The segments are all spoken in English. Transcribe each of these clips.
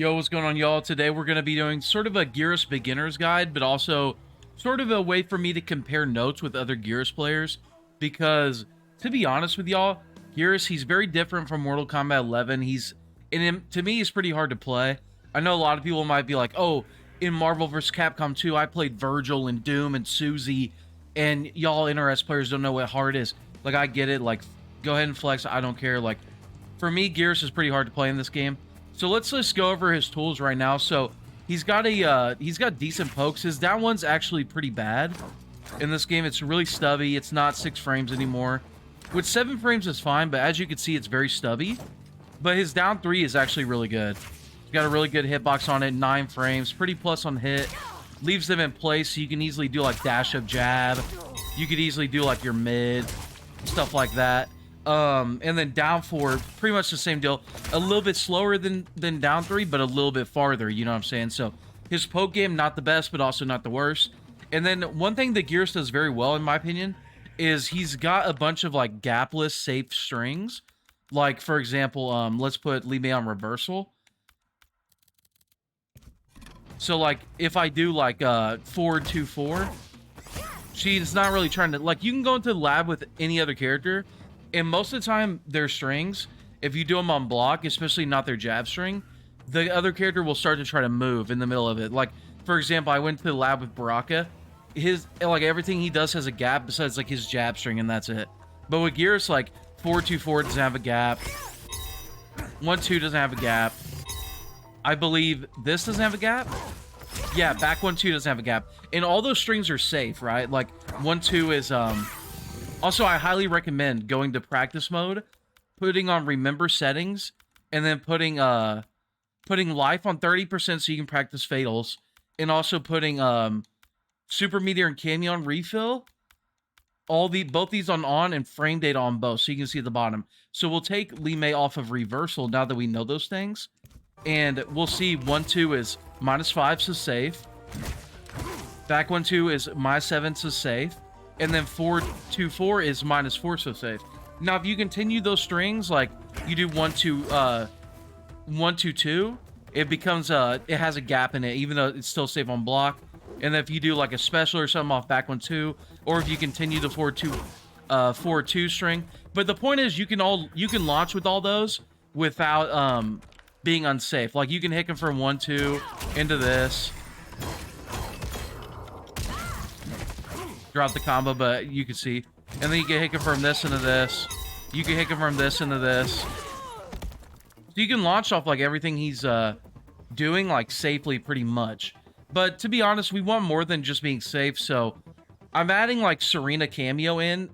Yo, what's going on, y'all? Today we're going to be doing sort of a Geras beginner's guide, but also sort of a way for me to compare notes with other Geras players. Because, to be honest with y'all, Geras, he's very different from Mortal Kombat 11. To me, he's pretty hard to play. I know a lot of people might be like, oh, in Marvel vs. Capcom 2, I played Virgil and Doom and Susie, and y'all NRS players don't know what hard is. Like, I get it. Like, go ahead and flex. I don't care. Like, for me, Geras is pretty hard to play in this game. So let's just go over his tools right now. So he's got decent pokes. His down one's actually pretty bad in this game. It's really stubby. It's not 6 frames anymore. With 7 frames is fine, but as you can see, it's very stubby. But his down 3 is actually really good. He's got a really good hitbox on it, 9 frames, pretty plus on hit. Leaves them in place so you can easily do like dash up jab. You could easily do like your mid, stuff like that. And then down 4, pretty much the same deal. A little bit slower than down 3, but a little bit farther, you know what I'm saying? So his poke game, not the best, but also not the worst. And then one thing that Geras does very well, in my opinion, is he's got a bunch of like gapless, safe strings. Like, for example, let's put Li Mei on reversal. So like, if I do like forward 2-4, she's not really trying to, like, you can go into the lab with any other character, and most of the time, their strings, if you do them on block, especially not their jab string, the other character will start to try to move in the middle of it. Like, for example, I went to the lab with Baraka. Like, everything he does has a gap besides, like, his jab string, and that's it. But with Geras, like, 4-2-4 doesn't have a gap. 1-2 doesn't have a gap. I believe this doesn't have a gap. Yeah, back 1-2 doesn't have a gap. And all those strings are safe, right? Like, 1-2 is, Also, I highly recommend going to practice mode, putting on remember settings, and then putting life on 30% so you can practice fatals, and also putting super meteor and cameo on refill. Both these on and frame data on both, so you can see at the bottom. So we'll take Li Mei off of reversal now that we know those things, and we'll see 1-2 is -5, so safe. Back 1-2 is -7, so safe. And then 4-2-4 is -4, so safe. Now, if you continue those strings, like you do 1-2-2, it becomes it has a gap in it, even though it's still safe on block. And then if you do like a special or something off back 1-2, or if you continue the 4-2 string. But the point is, you can launch with all those without being unsafe. Like, you can hit them from 1-2 into this. Drop the combo, but you can see. And then you can hit confirm this into this. You can hit confirm this into this. So you can launch off like everything he's doing like safely pretty much. But to be honest, we want more than just being safe, so I'm adding like Serena cameo in.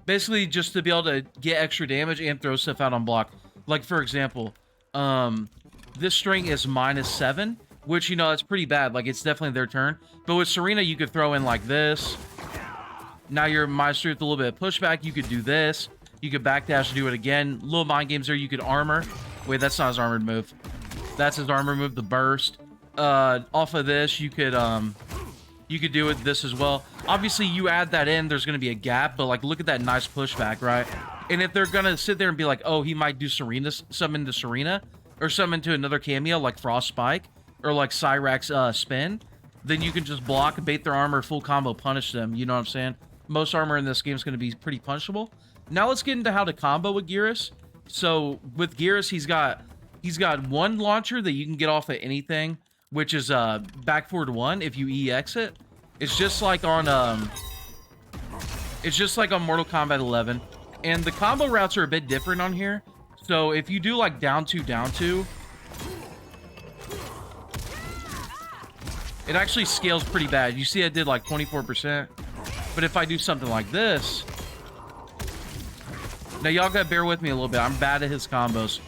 Basically just to be able to get extra damage and throw stuff out on block. Like, for example, this string is -7. Which, you know, it's pretty bad. Like, it's definitely their turn. But with Serena, you could throw in like this. Now you're Maestro with a little bit of pushback. You could do this. You could backdash and do it again. Little mind games there. You could armor. Wait, that's not his armored move. That's his armor move, the burst. Off of this, you could do it this as well. Obviously, you add that in, there's going to be a gap. But, like, look at that nice pushback, right? And if they're going to sit there and be like, oh, he might do Serena, summon to Serena. Or summon to another cameo like Frost Spike. Or like Cyrax spin, then you can just block, bait their armor, full combo, punish them. You know what I'm saying? Most armor in this game is going to be pretty punishable. Now let's get into how to combo with Geras. So with Geras, he's got one launcher that you can get off at anything, which is back forward 1 if you EX it. It's just like on Mortal Kombat 11, and the combo routes are a bit different on here. So if you do like down 2, it actually scales pretty bad. You see I did like 24%. But if I do something like this... Now, y'all gotta bear with me a little bit. I'm bad at his combos.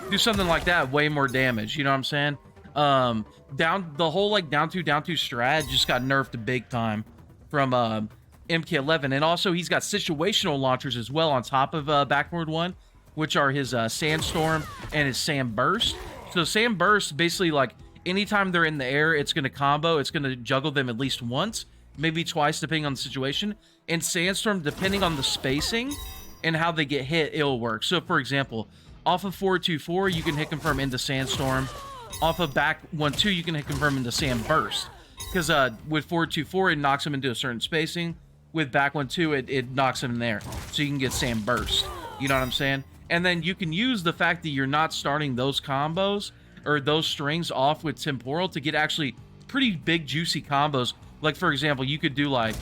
Do something like that, way more damage. You know what I'm saying? The whole like down 2 strat just got nerfed big time from MK11. And also, he's got situational launchers as well on top of backward 1. Which are his Sandstorm and his Sand Burst. So Sand Burst, basically, like, anytime they're in the air, it's going to combo. It's going to juggle them at least once, maybe twice, depending on the situation. And Sandstorm, depending on the spacing, and how they get hit, it'll work. So, for example, off of 424, you can hit confirm into Sandstorm. Off of back 1-2, you can hit confirm into Sand Burst. Because with 424, it knocks them into a certain spacing. With back 1-2, it knocks them in there. So you can get Sand Burst. You know what I'm saying? And then you can use the fact that you're not starting those combos or those strings off with Temporal to get actually pretty big, juicy combos. Like, for example, you could do like...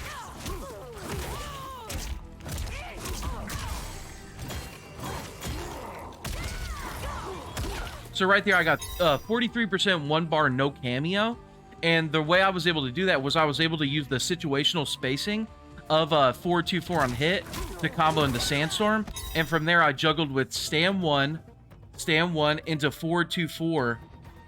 So right there, I got 43% 1 bar, no cameo. And the way I was able to do that was I was able to use the situational spacing of 424 on hit to combo into Sandstorm. And from there, I juggled with Stand 1 into 424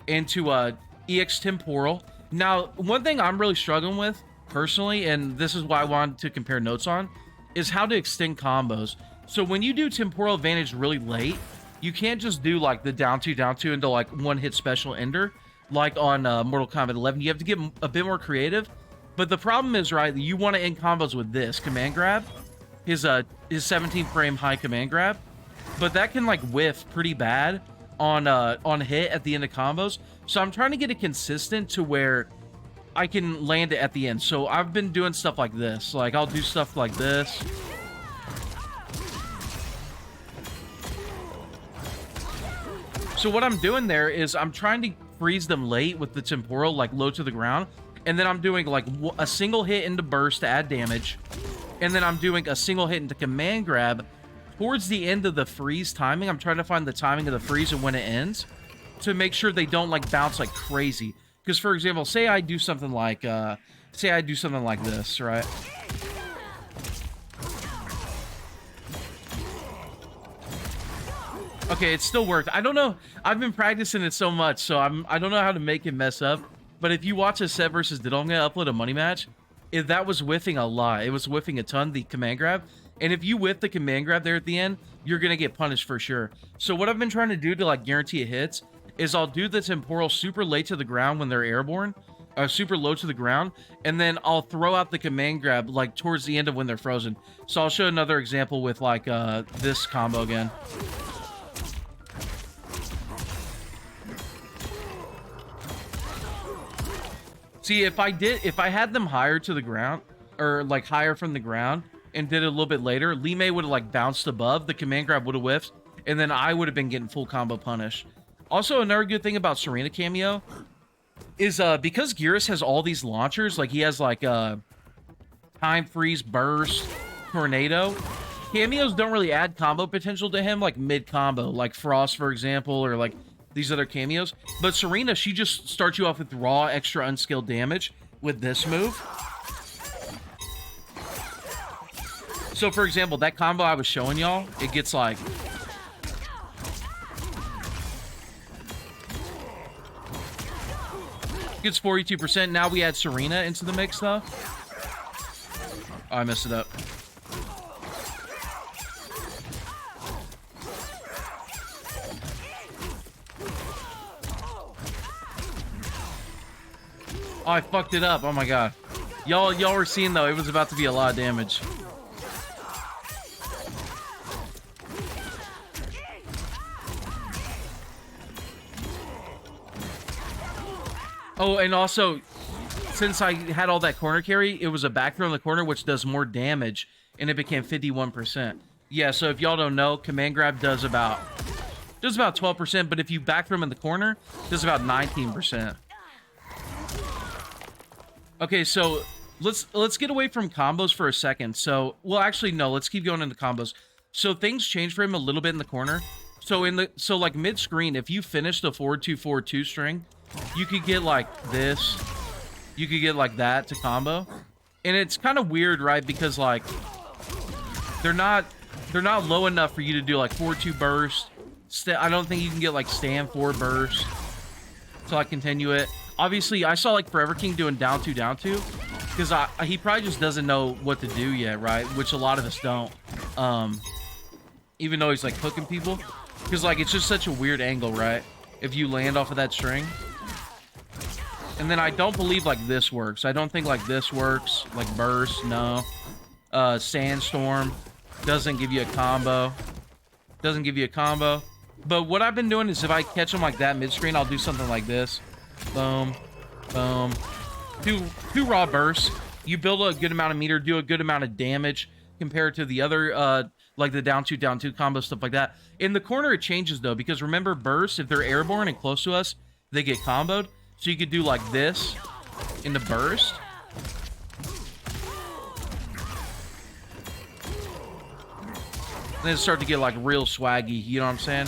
into EX Temporal. Now, one thing I'm really struggling with personally, and this is why I wanted to compare notes on, is how to extend combos. So when you do Temporal Advantage really late, you can't just do like the down two into like 1-hit special ender like on Mortal Kombat 11. You have to get a bit more creative. But the problem is, right, you want to end combos with this command grab, his 17 frame high command grab, but that can like whiff pretty bad on hit at the end of combos. So I'm trying to get it consistent to where I can land it at the end. So I've been doing stuff like this. Like I'll do stuff like this. So what I'm doing there is I'm trying to freeze them late with the Temporal, like low to the ground. And then I'm doing like a single hit into burst to add damage. And then I'm doing a single hit into command grab towards the end of the freeze timing. I'm trying to find the timing of the freeze and when it ends to make sure they don't like bounce like crazy. Because for example, say I do something like this, right? Okay, it still worked. I don't know. I've been practicing it so much, so I don't know how to make it mess up. But if you watch a Set versus Didonga upload a money match, that was whiffing a lot. It was whiffing a ton, the command grab. And if you whiff the command grab there at the end, you're going to get punished for sure. So what I've been trying to do to like guarantee it hits is I'll do the Temporal super late to the ground when they're airborne, super low to the ground, and then I'll throw out the command grab like towards the end of when they're frozen. So I'll show another example with like this combo again. See, if I had them higher to the ground, or like higher from the ground, and did it a little bit later, Lee May would have like bounced above, the command grab would have whiffed, and then I would have been getting full combo punish. Also, another good thing about Serena cameo is because Geras has all these launchers, like he has like time freeze, burst, tornado. Cameos don't really add combo potential to him, like mid combo, like Frost, for example, or like these other cameos. But Serena, she just starts you off with raw, extra unskilled damage with this move. So, for example, that combo I was showing y'all, it gets like... gets 42%. Now we add Serena into the mix, though. Oh, I messed it up. Oh, I fucked it up. Oh my god. Y'all were seeing though, it was about to be a lot of damage. Oh, and also, since I had all that corner carry, it was a back throw in the corner, which does more damage, and it became 51%. Yeah, so if y'all don't know, command grab does about 12%, but if you back throw in the corner, it does about 19%. Okay, so let's get away from combos for a second. So, well, actually, no, let's keep going into combos. So things change for him a little bit in the corner. So like mid-screen, if you finish the 4-2-4-2 string, you could get like this. You could get like that to combo. And it's kind of weird, right? Because like they're not low enough for you to do like 4-2 burst. I don't think you can get like stand 4 burst. So I continue it. Obviously, I saw like Forever King doing down 2 because he probably just doesn't know what to do yet, right? Which a lot of us don't. Even though he's like hooking people, because like it's just such a weird angle, right? If you land off of that string. And then I don't believe like this works. I don't think like this works. Like burst, no. Sandstorm. Doesn't give you a combo. Doesn't give you a combo. But what I've been doing is if I catch them like that mid-screen, I'll do something like this. Boom. Boom. Two raw bursts. You build a good amount of meter, do a good amount of damage compared to the other, like the down two combo, stuff like that. In the corner, it changes, though, because remember, bursts, if they're airborne and close to us, they get comboed. So you could do like this in the burst. Then start to get like real swaggy, you know what I'm saying?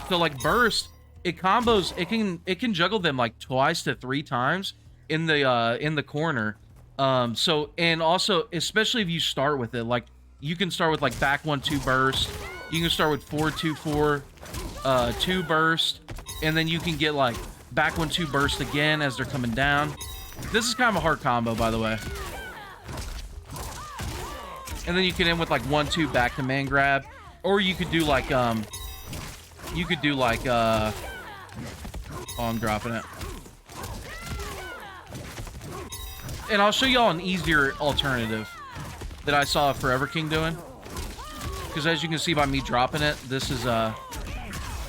So like burst, it combos, it can juggle them like twice to 3 times in the corner. So, and also, especially if you start with it, like you can start with like back 1-2 burst, you can start with 4-2-4 2 burst, and then you can get like back 1-2 burst again as they're coming down. This is kind of a hard combo, by the way. And then you can end with like 1-2 back command grab. Or you could do like, oh, I'm dropping it. And I'll show y'all an easier alternative that I saw Forever King doing. Because as you can see by me dropping it, this is,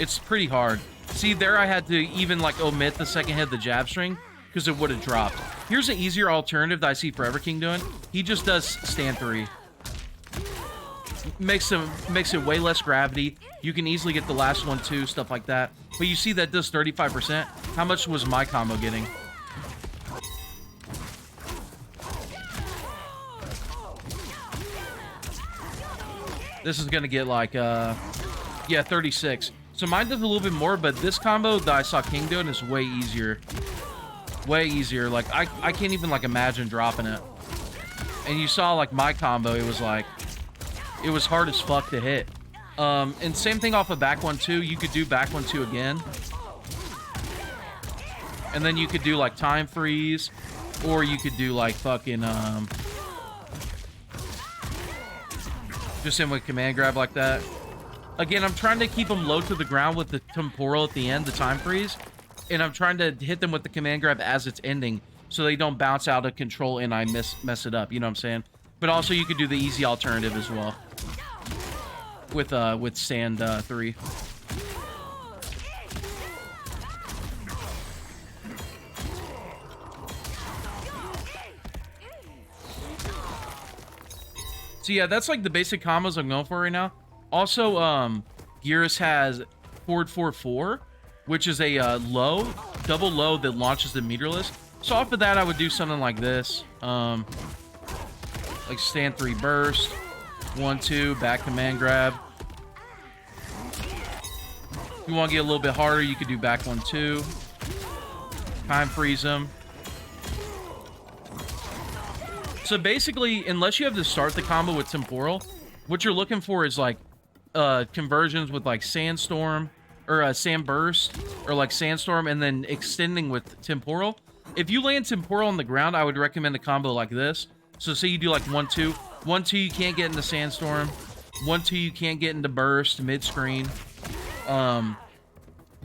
it's pretty hard. See, there I had to even like omit the second hit of the jab string because it would have dropped. Here's an easier alternative that I see Forever King doing. He just does stand 3. Makes it way less gravity. You can easily get the last one too, stuff like that. But you see that does 35%. How much was my combo getting? This is gonna get like yeah, 36. So mine does a little bit more, but this combo that I saw King doing is way easier. Way easier. Like I can't even like imagine dropping it. And you saw like my combo, it was like, it was hard as fuck to hit. And same thing off of back 1-2. You could do back 1-2 again. And then you could do like time freeze. Or you could do like fucking, just in with command grab like that. Again, I'm trying to keep them low to the ground with the temporal at the end, the time freeze. And I'm trying to hit them with the command grab as it's ending. So they don't bounce out of control and I mess it up. You know what I'm saying? But also you could do the easy alternative as well. With stand 3. So yeah, that's like the basic combos I'm going for right now. Also, Geras has forward 4-4, which is a double low that launches the meterless. So off of that, I would do something like this. Like stand 3 burst, 1-2 back command grab. If you want to get a little bit harder, you could do back 1-2. Time freeze them. So basically, unless you have to start the combo with temporal, what you're looking for is like conversions with like sandstorm or sand burst or like sandstorm, and then extending with temporal. If you land temporal on the ground, I would recommend a combo like this. So say you do like 1-2. 1-2, you can't get into sandstorm. 1-2, you can't get into burst mid-screen. But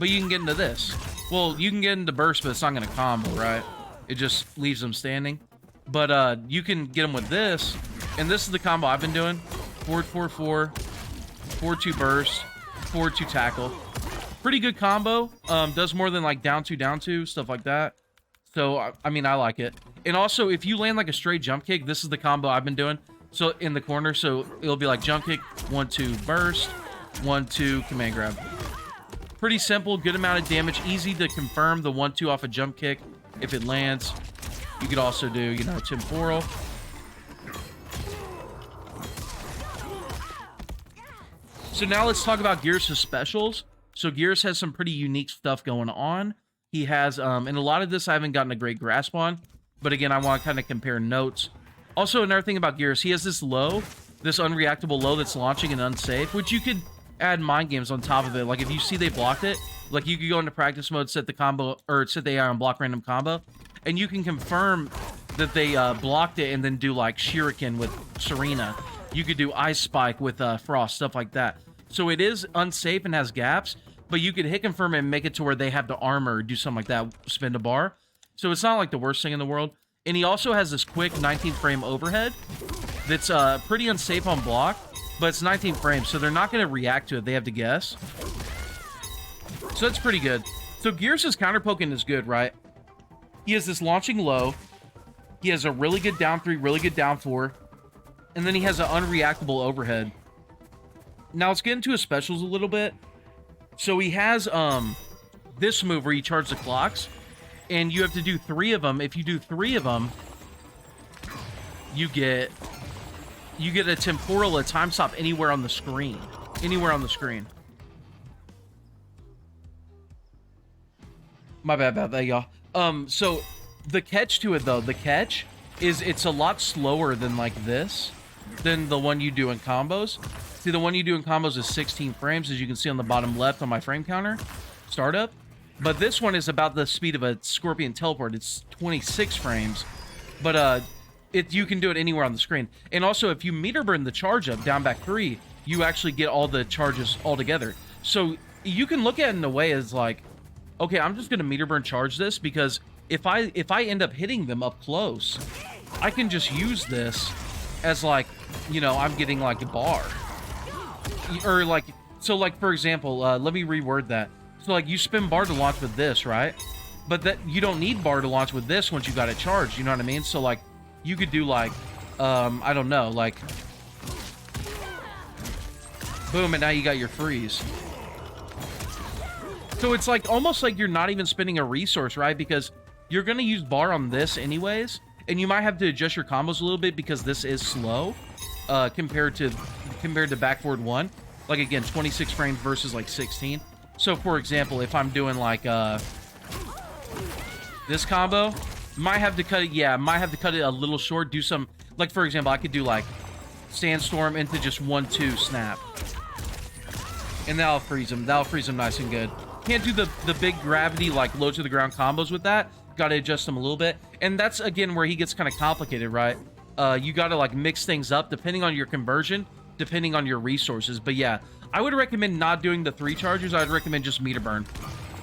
you can get into this. Well, you can get into burst, but it's not going to combo, right? It just leaves them standing. But you can get them with this. And this is the combo I've been doing. 4-4-4. 4-2 burst. 4-2 tackle. Pretty good combo. Does more than like down 2, stuff like that. So, I mean, I like it. And also, if you land like a straight jump kick, this is the combo I've been doing. So, in the corner, so it'll be like jump kick, 1-2 burst, 1-2 command grab. Pretty simple, good amount of damage, easy to confirm the 1-2 off a jump kick if it lands. You could also do, you know, temporal. So now let's talk about Geras' specials. So Geras has some pretty unique stuff going on. He has, and a lot of this I haven't gotten a great grasp on, but again, I want to kind of compare notes. Also, another thing about Geras, he has this low, this unreactable low that's launching and unsafe, which you could add mind games on top of it. Like if you see they blocked it, like you could go into practice mode, set the combo, or set the AI on block random combo, and you can confirm that they blocked it and then do like Shuriken with Serena. You could do Ice Spike with Frost, stuff like that. So it is unsafe and has gaps, but you could hit confirm and make it to where they have the armor or do something like that, spin the bar. So it's not like the worst thing in the world. And he also has this quick 19 frame overhead that's pretty unsafe on block, but it's 19 frames, so they're not going to react to it. They have to guess. So that's pretty good. So Geras' counter poking is good, right? He has this launching low. He has a really good down 3, really good down 4. And then he has an unreactable overhead. Now let's get into his specials a little bit. So he has this move where you charge the clocks. And you have to do 3 of them. If you do 3 of them, you get a temporal, a time stop anywhere on the screen. Anywhere on the screen. My bad about that, y'all. So the catch to it, though, the catch is it's a lot slower than like this, than the one you do in combos. See, the one you do in combos is 16 frames, as you can see on the bottom left on my frame counter, startup. But this one is about the speed of a Scorpion teleport. It's 26 frames, but you can do it anywhere on the screen. And also, if you meter burn the charge up down back 3, you actually get all the charges all together. So you can look at it in a way as like, okay, I'm just gonna meter burn charge this because if I end up hitting them up close, I can just use this as like, you know, I'm getting like a bar, or like, so like for example, let me reword that. So like you spin bar to launch with this, right? But that you don't need bar to launch with this once you got it charged, you know what I mean? So like you could do like, I don't know, like boom, and now you got your freeze. So it's like almost like you're not even spending a resource, right? Because you're gonna use bar on this anyways, and you might have to adjust your combos a little bit because this is slow compared to back forward 1. Like again, 26 frames versus like 16. So, for example, if I'm doing, like, this combo, might have to cut it, yeah, might have to cut it a little short, do some, like, for example, I could do, like, Sandstorm into just 1-2 snap. And that'll freeze him. That'll freeze him nice and good. Can't do the big gravity, like, low to the ground combos with that. Gotta adjust them a little bit. And that's, again, where he gets kind of complicated, right? You gotta, like, mix things up depending on your conversion, depending on your resources. But, yeah. I would recommend not doing the 3 charges. I would recommend just meter burn.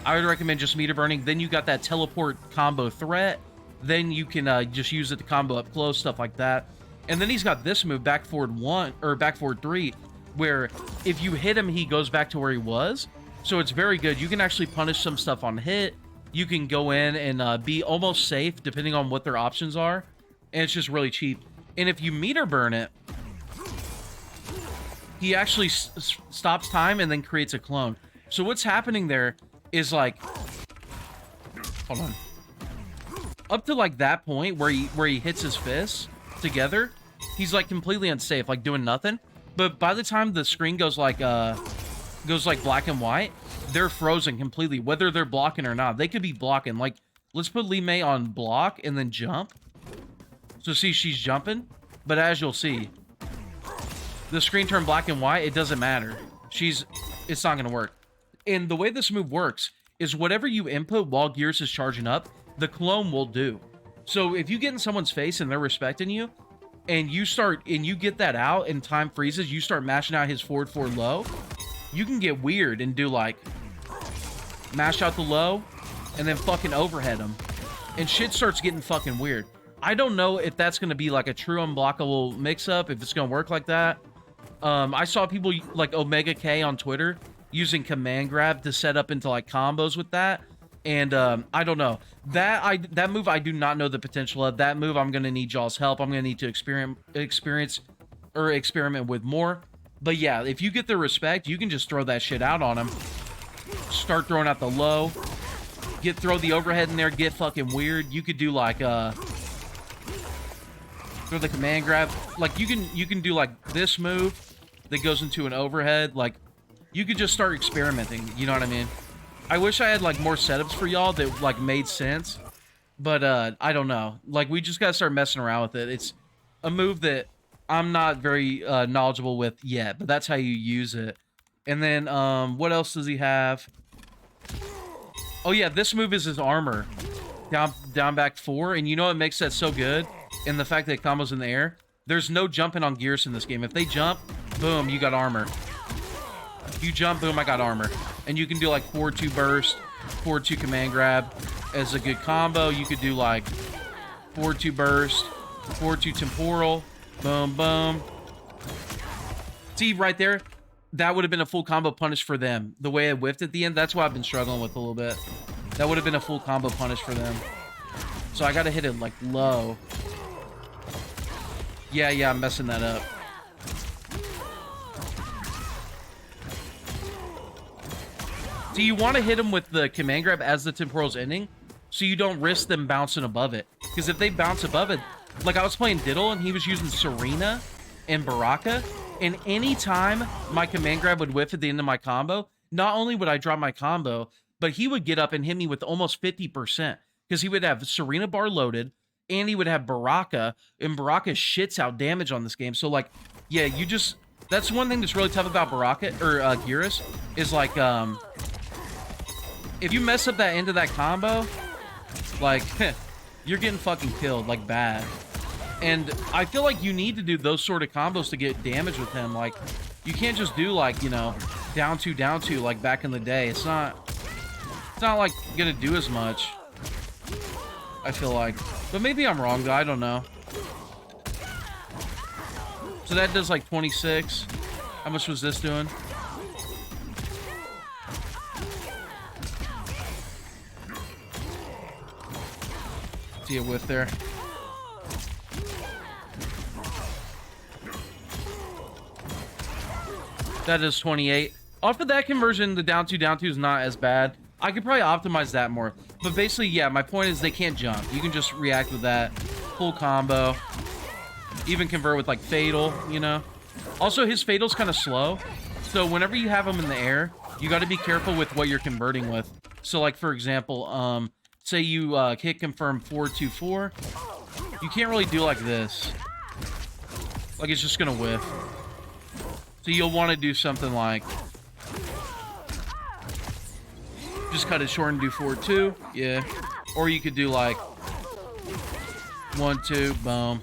I would recommend just meter burning. Then you got that teleport combo threat. Then you can just use it to combo up close, stuff like that. And then he's got this move, back forward 1 or back forward 3, where if you hit him, he goes back to where he was. So it's very good. You can actually punish some stuff on hit. You can go in and be almost safe depending on what their options are. And it's just really cheap. And if you meter burn it, he actually stops time and then creates a clone. So what's happening there is like, hold on, up to like that point where he hits his fists together, he's like completely unsafe, like doing nothing. But by the time the screen goes like black and white, they're frozen completely, whether they're blocking or not. They could be blocking. Like, let's put Lee May on block and then jump. So see, she's jumping, but as you'll see, the screen turned black and white. It doesn't matter. It's not going to work. And the way this move works is whatever you input while Geras is charging up, the clone will do. So if you get in someone's face and they're respecting you, and you get that out and time freezes, you start mashing out his forward 4 low, you can get weird and do like, mash out the low, and then fucking overhead him. And shit starts getting fucking weird. I don't know if that's going to be like a true unblockable mix-up, if it's going to work like that. I saw people like Omega K on Twitter using command grab to set up into like combos with that. And I don't know. That move I do not know the potential of. That move I'm going to need y'all's help. I'm going to need to experiment with more. But yeah, if you get the respect, you can just throw that shit out on him. Start throwing out the low. Throw the overhead in there, get fucking weird. You could do like throw the command grab. Like you can do like this move that goes into an overhead. Like you could just start experimenting, you know what I mean? I wish I had like more setups for y'all that like made sense, but I don't know. Like we just gotta start messing around with it. It's a move that I'm not very knowledgeable with yet, but that's how you use it. And then what else does he have? Oh yeah, this move is his armor. Down back 4, and you know what makes that so good? And the fact that it combos in the air. There's no jumping on Geras in this game. If they jump, boom, you got armor. You jump, boom, I got armor. And you can do like 4-2 burst, 4-2 command grab as a good combo. You could do like 4-2 burst, 4-2 temporal, boom, boom. See, right there, that would have been a full combo punish for them. The way I whiffed at the end, that's what I've been struggling with a little bit. That would have been a full combo punish for them. So I gotta hit it, like, low. Yeah, I'm messing that up. So you want to hit them with the command grab as the temporal's ending, so you don't risk them bouncing above it. Because if they bounce above it, like I was playing Diddle and he was using Serena and Baraka, and anytime my command grab would whiff at the end of my combo, not only would I drop my combo, but he would get up and hit me with almost 50%. Because he would have Serena bar loaded, and he would have Baraka, and Baraka shits out damage on this game. So, like, yeah, you just... That's one thing that's really tough about Baraka, or Geras, is, like, if you mess up that end of that combo, like, you're getting fucking killed, like, bad. And I feel like you need to do those sort of combos to get damage with him. Like, you can't just do, like, you know, down two, like back in the day. It's not like, gonna do as much, I feel like. But maybe I'm wrong, though. I don't know. So that does, like, 26. How much was this doing? See a whiff there. That is 28. Off of that conversion, the down two is not as bad. I could probably optimize that more. But basically, yeah, my point is they can't jump. You can just react with that. Full combo. Even convert with, like, Fatal, you know? Also, his Fatal's kind of slow. So whenever you have him in the air, you got to be careful with what you're converting with. So, like, for example, say you hit confirm 4-2-4. You can't really do like this. Like, it's just going to whiff. So you'll want to do something like... Just cut it short and do 4-2. Yeah. Or you could do like... 1-2. Boom.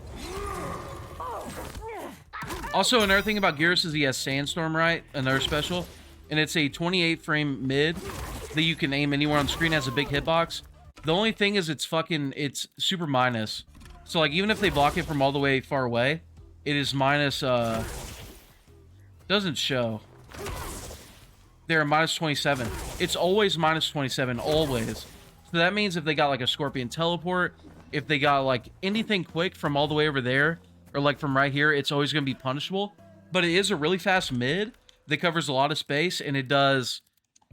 Also, another thing about Geras is he has Sandstorm, right? Another special. And it's a 28 frame mid that you can aim anywhere on the screen. It has a big hitbox. The only thing is it's super minus. So, like, even if they block it from all the way far away, it is minus, doesn't show. They're minus 27. It's always minus 27, always. So that means if they got, like, a Scorpion teleport, if they got, like, anything quick from all the way over there, or, like, from right here, it's always going to be punishable. But it is a really fast mid that covers a lot of space, and it does...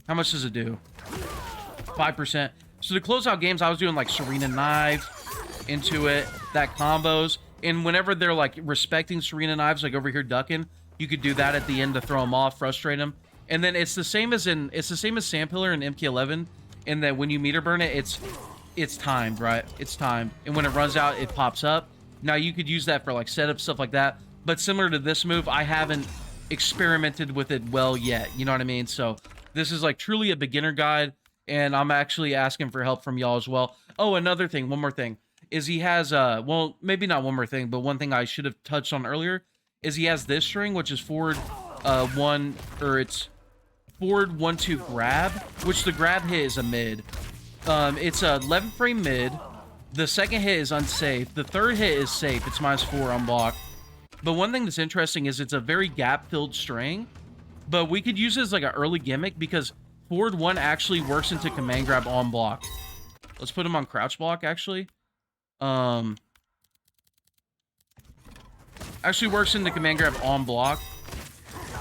How much does it do? 5%. So to close out games, I was doing, like, Serena Knives into it, that combos. And whenever they're, like, respecting Serena Knives, like over here ducking, you could do that at the end to throw them off, frustrate them. And then it's the same as Sandpillar and MK11, in that when you meter burn it, it's timed, right? It's timed. And when it runs out, it pops up. Now, you could use that for, like, setup, stuff like that. But similar to this move, I haven't experimented with it well yet. You know what I mean? So this is, like, truly a beginner guide. And I'm actually asking for help from y'all as well. Oh, another thing, one more thing. Is he has, well, maybe not one more thing, but one thing I should have touched on earlier is he has this string, which is forward 1-2 grab, which the grab hit is a mid. It's a 11 frame mid. The second hit is unsafe. The third hit is safe. It's -4 on block. But one thing that's interesting is it's a very gap-filled string, but we could use it as like an early gimmick because forward 1 actually works into command grab on block. Let's put him on crouch block, actually. Actually works into command grab on block.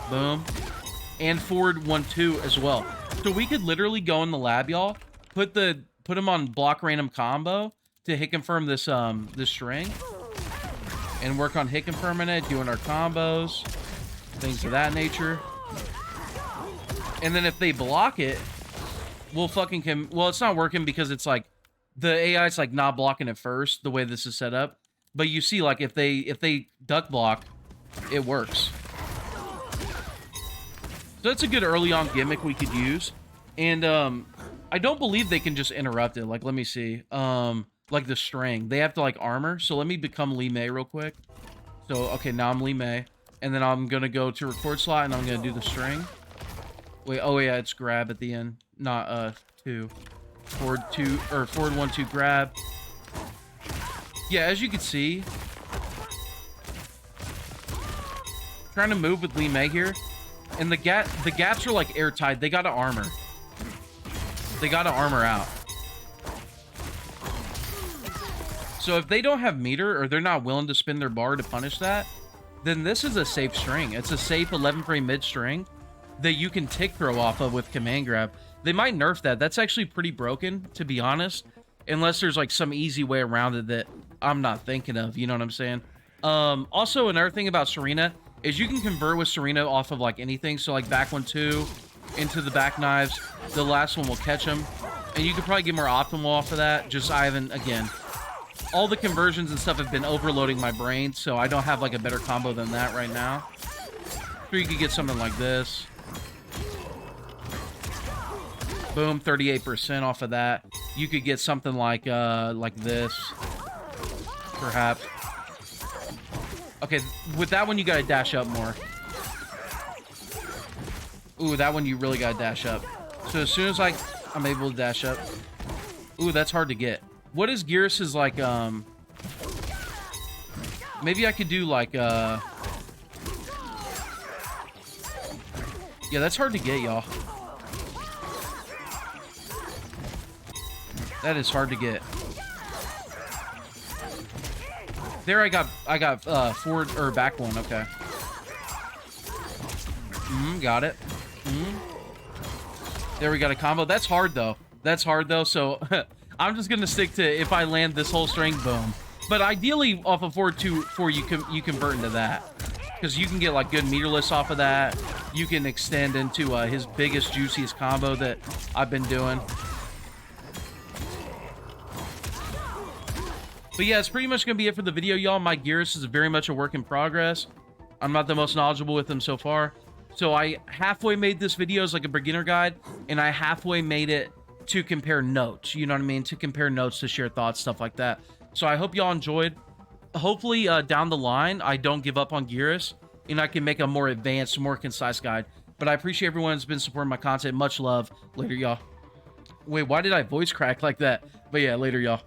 Boom. And forward 1-2 as well. So we could literally go in the lab, y'all. Put him on block random combo to hit confirm this this string. And work on hit confirming it, doing our combos. Things of that nature. And then if they block it, we'll fucking well, it's not working because it's like the AI's like not blocking it first, the way this is set up. But you see, like, if they duck block, it works. So that's a good early on gimmick we could use. And I don't believe they can just interrupt it. Like, let me see. Like the string. They have to, like, armor. So let me become Lee May real quick. So, okay, now I'm Lee May. And then I'm going to go to record slot, and I'm going to do the string. Wait, oh, yeah, it's grab at the end. Not, 2. Forward 2, or forward 1-2 grab. Yeah, as you can see, trying to move with Lee May here. And the gaps are like airtight. They gotta armor. They gotta armor out. So if they don't have meter, or they're not willing to spin their bar to punish that, then this is a safe string. It's a safe 11 frame mid string that you can tick throw off of with command grab. They might nerf that. That's actually pretty broken, to be honest. Unless there's like some easy way around it that I'm not thinking of. You know what I'm saying? Also, another thing about Serena is you can convert with Serena off of like anything. So like back 1-2 into the back knives. The last one will catch him. And you could probably get more optimal off of that. Just I haven't, again, all the conversions and stuff have been overloading my brain. So I don't have like a better combo than that right now. So you could get something like this. Boom, 38% off of that. You could get something like this, perhaps. Okay, with that one, you gotta dash up more. Ooh, that one you really gotta dash up. So as soon as I'm able to dash up. Ooh, that's hard to get. What is Geras' like, maybe I could do like, yeah, that's hard to get, y'all. That is hard to get. There I got forward or back one, okay. Got it. There we got a combo. That's hard though. That's hard though, so I'm just gonna stick to if I land this whole string, boom. But ideally off of 4-2-4 you convert into that. Because you can get like good meterless off of that. You can extend into his biggest, juiciest combo that I've been doing. But yeah, it's pretty much going to be it for the video, y'all. My Geras is very much a work in progress. I'm not the most knowledgeable with him so far. So I halfway made this video as like a beginner guide, and I halfway made it to compare notes. You know what I mean? To compare notes, to share thoughts, stuff like that. So I hope y'all enjoyed. Hopefully down the line, I don't give up on Geras, and I can make a more advanced, more concise guide. But I appreciate everyone who's been supporting my content. Much love. Later, y'all. Wait, why did I voice crack like that? But yeah, later, y'all.